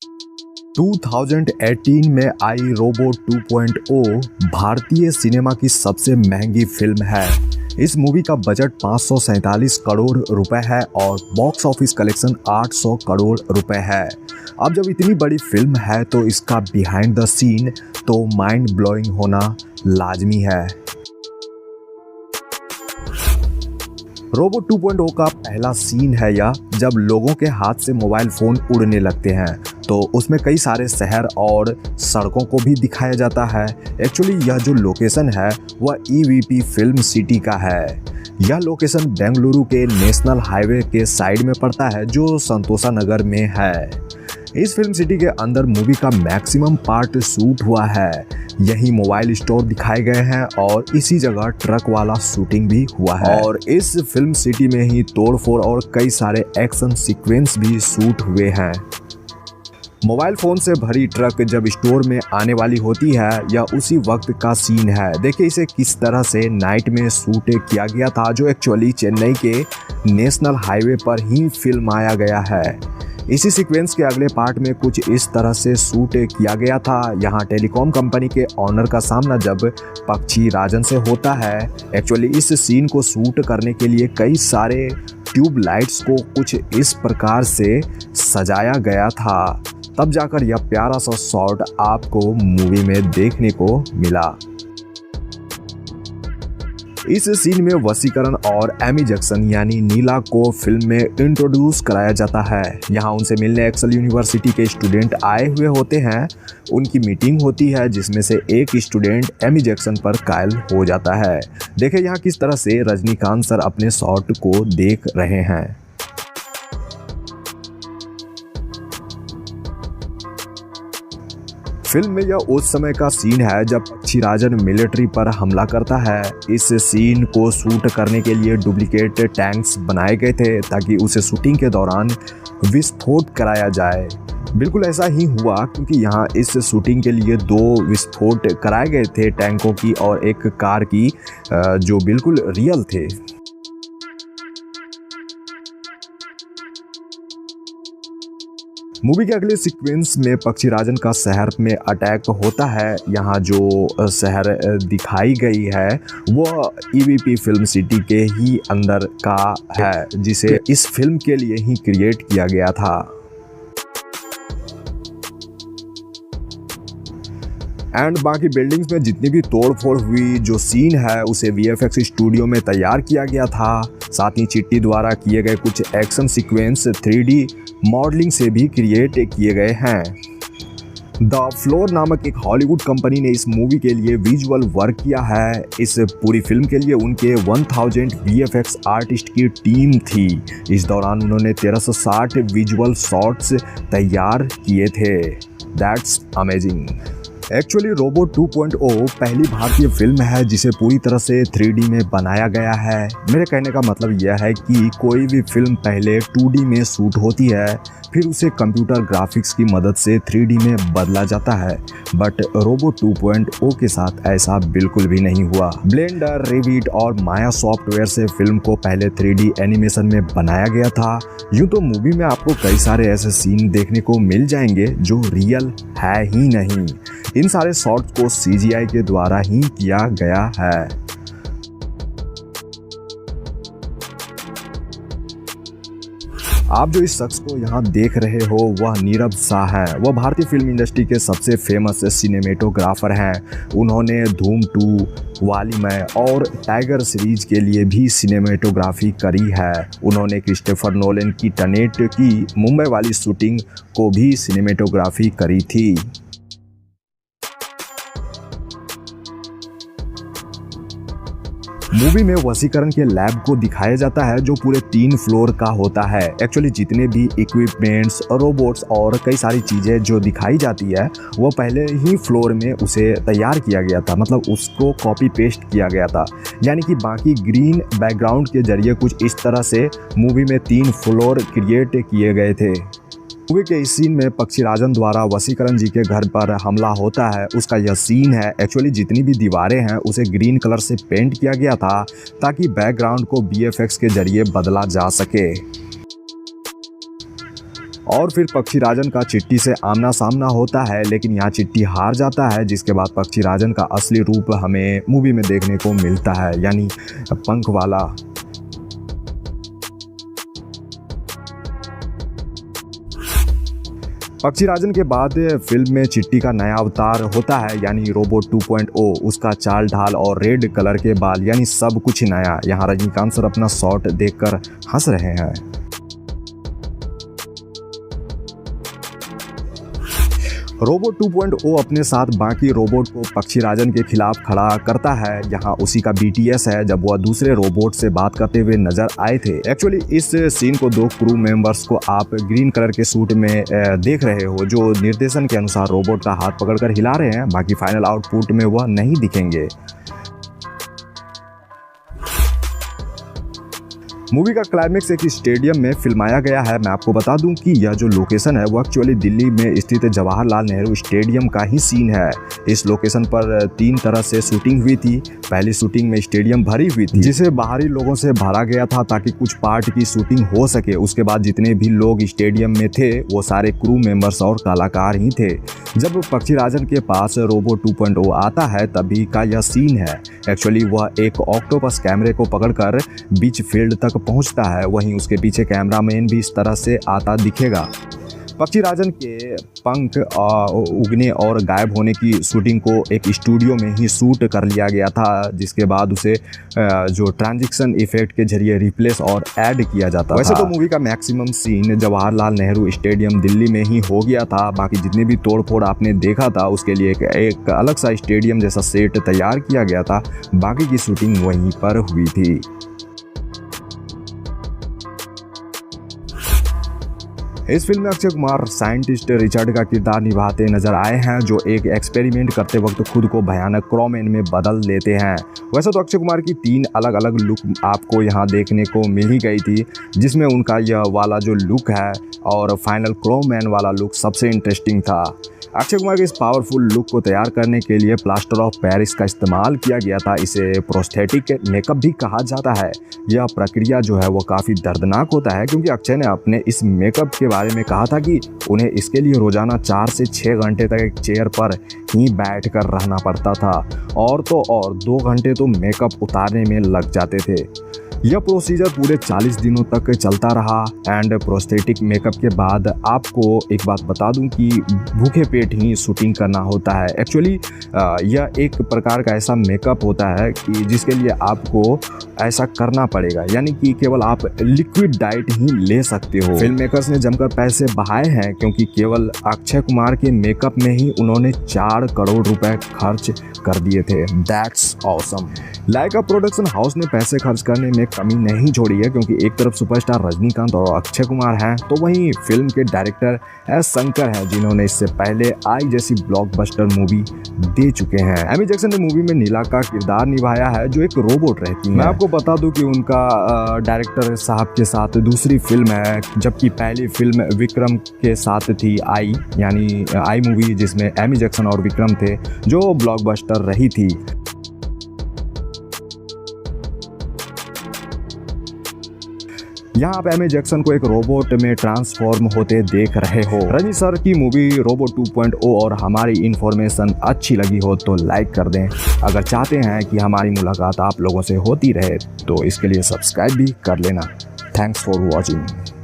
2018 में आई रोबो 2.0 भारतीय सिनेमा की सबसे महंगी फिल्म है। इस मूवी का बजट 547 करोड़ रुपए है और बॉक्स ऑफिस कलेक्शन 800 करोड़ रुपए है। अब जब इतनी बड़ी फिल्म है तो इसका बिहाइंड द सीन तो माइंड ब्लोइंग होना लाजमी है। रोबो 2.0 का पहला सीन है यह जब लोगों के हाथ से मोबाइल फ़ोन उड़ने लगते हैं, तो उसमें कई सारे शहर और सड़कों को भी दिखाया जाता है। एक्चुअली यह जो लोकेशन है वह EVP फिल्म सिटी का है। यह लोकेशन बेंगलुरु के नेशनल हाईवे के साइड में पड़ता है जो संतोषा नगर में है। इस फिल्म सिटी के अंदर मूवी का मैक्सिमम पार्ट शूट हुआ है। यही मोबाइल स्टोर दिखाए गए हैं और इसी जगह ट्रक वाला शूटिंग भी हुआ है और इस फिल्म सिटी में ही तोड़फोड़ और कई सारे एक्शन सीक्वेंस भी शूट हुए हैं। मोबाइल फ़ोन से भरी ट्रक जब स्टोर में आने वाली होती है यह उसी वक्त का सीन है। देखिए इसे किस तरह से नाइट में शूट किया गया था, जो एक्चुअली चेन्नई के नेशनल हाईवे पर ही फिल्माया गया है। इसी सीक्वेंस के अगले पार्ट में कुछ इस तरह से शूट किया गया था। यहाँ टेलीकॉम कंपनी के ऑनर का सामना जब पक्षी राजन से होता है। एक्चुअली इस सीन को शूट करने के लिए कई सारे ट्यूब लाइट्स को कुछ इस प्रकार से सजाया गया था, तब जाकर यह प्यारा सा शॉट आपको मूवी में देखने को मिला। इस सीन में वसीकरण और एमी जैक्सन यानी नीला को फिल्म में इंट्रोड्यूस कराया जाता है। यहाँ उनसे मिलने एक्सेल यूनिवर्सिटी के स्टूडेंट आए हुए होते हैं। उनकी मीटिंग होती है जिसमें से एक स्टूडेंट एमी जैक्सन पर कायल हो जाता है। देखिए यहाँ किस तरह से रजनीकांत सर अपने शॉट को देख रहे हैं। फिल्म में यह उस समय का सीन है जब पक्षी राजन मिलिट्री पर हमला करता है। इस सीन को शूट करने के लिए डुप्लीकेट टैंक्स बनाए गए थे ताकि उसे शूटिंग के दौरान विस्फोट कराया जाए। बिल्कुल ऐसा ही हुआ क्योंकि यहाँ इस शूटिंग के लिए 2 विस्फोट कराए गए थे, टैंकों की और एक कार की, जो बिल्कुल रियल थे। मूवी के अगले सीक्वेंस में पक्षी राजन का शहर में अटैक होता है। यहाँ जो शहर दिखाई गई है वो EVP फिल्म सिटी के ही अंदर का है, जिसे इस फिल्म के लिए ही क्रिएट किया गया था। एंड बाकी बिल्डिंग्स में जितनी भी तोड़फोड़ हुई जो सीन है उसे VFX स्टूडियो में तैयार किया गया था। साथ ही चिट्टी द्वारा किए गए कुछ एक्शन सीक्वेंस 3D मॉडलिंग से भी क्रिएट किए गए हैं। द फ्लोर नामक एक हॉलीवुड कंपनी ने इस मूवी के लिए विजुअल वर्क किया है। इस पूरी फिल्म के लिए उनके 1000 VFX आर्टिस्ट की टीम थी। इस दौरान उन्होंने 1360 विजुअल शॉट्स तैयार किए थे। That's amazing. एक्चुअली रोबो 2.0 पहली भारतीय फिल्म है जिसे पूरी तरह से 3D में बनाया गया है। मेरे कहने का मतलब यह है कि कोई भी फिल्म पहले 2D में शूट होती है, फिर उसे कंप्यूटर ग्राफिक्स की मदद से 3D में बदला जाता है, बट रोबो 2.0 के साथ ऐसा बिल्कुल भी नहीं हुआ। ब्लेंडर, रेविट और माया सॉफ्टवेयर से फिल्म को पहले 3D एनिमेशन में बनाया गया था। यूँ तो मूवी में आपको कई सारे ऐसे सीन देखने को मिल जाएंगे जो रियल है ही नहीं। इन सारे शॉट्स को CGI के द्वारा ही किया गया है। आप जो इस शख्स को यहाँ देख रहे हो वह नीरव शाह है। वह भारतीय फिल्म इंडस्ट्री के सबसे फेमस सिनेमेटोग्राफर हैं। उन्होंने धूम 2, वालीमय और टाइगर सीरीज के लिए भी सिनेमेटोग्राफी करी है। उन्होंने क्रिस्टोफर नोलन की टेनेट की मुंबई वाली शूटिंग को भी सिनेमेटोग्राफी करी थी। मूवी में वसीकरण के लैब को दिखाया जाता है जो पूरे 3 फ्लोर का होता है। एक्चुअली जितने भी इक्विपमेंट्स, रोबोट्स और कई सारी चीज़ें जो दिखाई जाती है वो पहले ही फ्लोर में उसे तैयार किया गया था, मतलब उसको कॉपी पेस्ट किया गया था। यानी कि बाकी ग्रीन बैकग्राउंड के जरिए कुछ इस तरह से मूवी में 3 फ्लोर क्रिएट किए गए थे। मूवी के इस सीन में पक्षी राजन द्वारा वसीकरण जी के घर पर हमला होता है, उसका यह सीन है। एक्चुअली जितनी भी दीवारें हैं उसे ग्रीन कलर से पेंट किया गया था ताकि बैकग्राउंड को VFX के जरिए बदला जा सके। और फिर पक्षीराजन का चिट्टी से आमना सामना होता है, लेकिन यहाँ चिट्टी हार जाता है, जिसके बाद पक्षीराजन का असली रूप हमें मूवी में देखने को मिलता है, यानी पंख वाला। पक्षीराजन के बाद फिल्म में चिट्टी का नया अवतार होता है, यानी रोबोट 2.0। उसका चाल ढाल और रेड कलर के बाल, यानी सब कुछ नया। यहाँ रजनीकांत सर अपना शॉट देखकर हंस रहे हैं। रोबोट 2.0 अपने साथ बाकी रोबोट को पक्षीराजन के खिलाफ खड़ा करता है। यहाँ उसी का BTS है जब वह दूसरे रोबोट से बात करते हुए नजर आए थे। एक्चुअली इस सीन को दो क्रू मेंबर्स को आप ग्रीन कलर के सूट में देख रहे हो, जो निर्देशन के अनुसार रोबोट का हाथ पकड़कर हिला रहे हैं। बाकी फाइनल आउटपुट में वह नहीं दिखेंगे। मूवी का क्लाइमेक्स एक स्टेडियम में फिल्माया गया है। मैं आपको बता दूं कि यह जो लोकेशन है वो एक्चुअली दिल्ली में स्थित जवाहरलाल नेहरू स्टेडियम का ही सीन है। इस लोकेशन पर 3 तरह से शूटिंग हुई थी। पहली शूटिंग में स्टेडियम भरी हुई थी, जिसे बाहरी लोगों से भरा गया था ताकि कुछ पार्ट की शूटिंग हो सके। उसके बाद जितने भी लोग स्टेडियम में थे वो सारे क्रू मेंबर्स और कलाकार ही थे। जब पक्षीराजन के पास रोबोट 2.0 आता है तभी का यह सीन है। एक्चुअली वह एक ऑक्टोपस कैमरे को पकड़कर बीच फील्ड तक पहुंचता है, वहीं उसके पीछे कैमरामैन भी इस तरह से आता दिखेगा। पक्षीराजन के पंख उगने और गायब होने की शूटिंग को एक स्टूडियो में ही शूट कर लिया गया था, जिसके बाद उसे जो ट्रांजिशन इफेक्ट के जरिए रिप्लेस और ऐड किया जाता था। वैसे तो मूवी का maximum scene Jawaharlal Nehru stadium Delhi में ही हो गया था। बाकी जितने भी तोड़फोड़ आपने देखा था उसके लिए एक अलग सा स्टेडियम जैसा सेट तैयार किया गया था। बाकी की शूटिंग वहीं पर हुई थी। इस फिल्म में अक्षय कुमार साइंटिस्ट रिचर्ड का किरदार निभाते नजर आए हैं, जो एक एक्सपेरिमेंट करते वक्त खुद को भयानक क्रोमैन में बदल लेते हैं। वैसे तो अक्षय कुमार की 3 अलग अलग लुक आपको यहाँ देखने को मिल ही गई थी, जिसमें उनका यह वाला जो लुक है और फाइनल क्रोमैन वाला लुक सबसे इंटरेस्टिंग था। अक्षय कुमार के इस पावरफुल लुक को तैयार करने के लिए प्लास्टर ऑफ पेरिस का इस्तेमाल किया गया था। इसे प्रोस्थेटिक मेकअप भी कहा जाता है। यह प्रक्रिया जो है वो काफ़ी दर्दनाक होता है, क्योंकि अक्षय ने अपने इस मेकअप के बारे में कहा था कि उन्हें इसके लिए रोजाना 4 से 6 घंटे तक एक चेयर पर ही बैठ कर रहना पड़ता था, और तो और 2 घंटे तो मेकअप उतारने में लग जाते थे। यह प्रोसीजर पूरे 40 दिनों तक चलता रहा। एंड प्रोस्थेटिक मेकअप के बाद आपको एक बात बता दूं कि भूखे पेट ही शूटिंग करना होता है। एक्चुअली यह एक प्रकार का ऐसा मेकअप होता है कि जिसके लिए आपको ऐसा करना पड़ेगा, यानी कि केवल आप लिक्विड डाइट ही ले सकते हो। फिल्म मेकर्स ने जमकर पैसे बहाए हैं, क्योंकि केवल अक्षय कुमार के मेकअप में ही उन्होंने 4 करोड़ रुपए खर्च कर दिए थे। That's awesome. Lyca production house ने पैसे खर्च करने में कमी नहीं छोड़ी है, क्योंकि एक तरफ सुपरस्टार रजनीकांत और अक्षय कुमार हैं, तो वहीं फिल्म के डायरेक्टर एस शंकर हैं, जिन्होंने इससे पहले आई जैसी ब्लॉकबस्टर मूवी दे चुके हैं। एमी जैक्सन ने मूवी में नीला का किरदार निभाया है, जो एक रोबोट रहती है। मैं आपको बता दूं कि उनका डायरेक्टर साहब के साथ दूसरी फिल्म है, जबकि पहली फिल्म विक्रम के साथ थी आई, यानी आई मूवी, जिसमें एमी जैक्सन और विक्रम थे, जो ब्लॉकबस्टर रही थी। यहाँ आप एमी जैक्सन को एक रोबोट में ट्रांसफॉर्म होते देख रहे हो। रजनी सर की मूवी रोबोट 2.0 और हमारी इन्फॉर्मेशन अच्छी लगी हो तो लाइक कर दें। अगर चाहते हैं कि हमारी मुलाकात आप लोगों से होती रहे तो इसके लिए सब्सक्राइब भी कर लेना। Thanks for watching.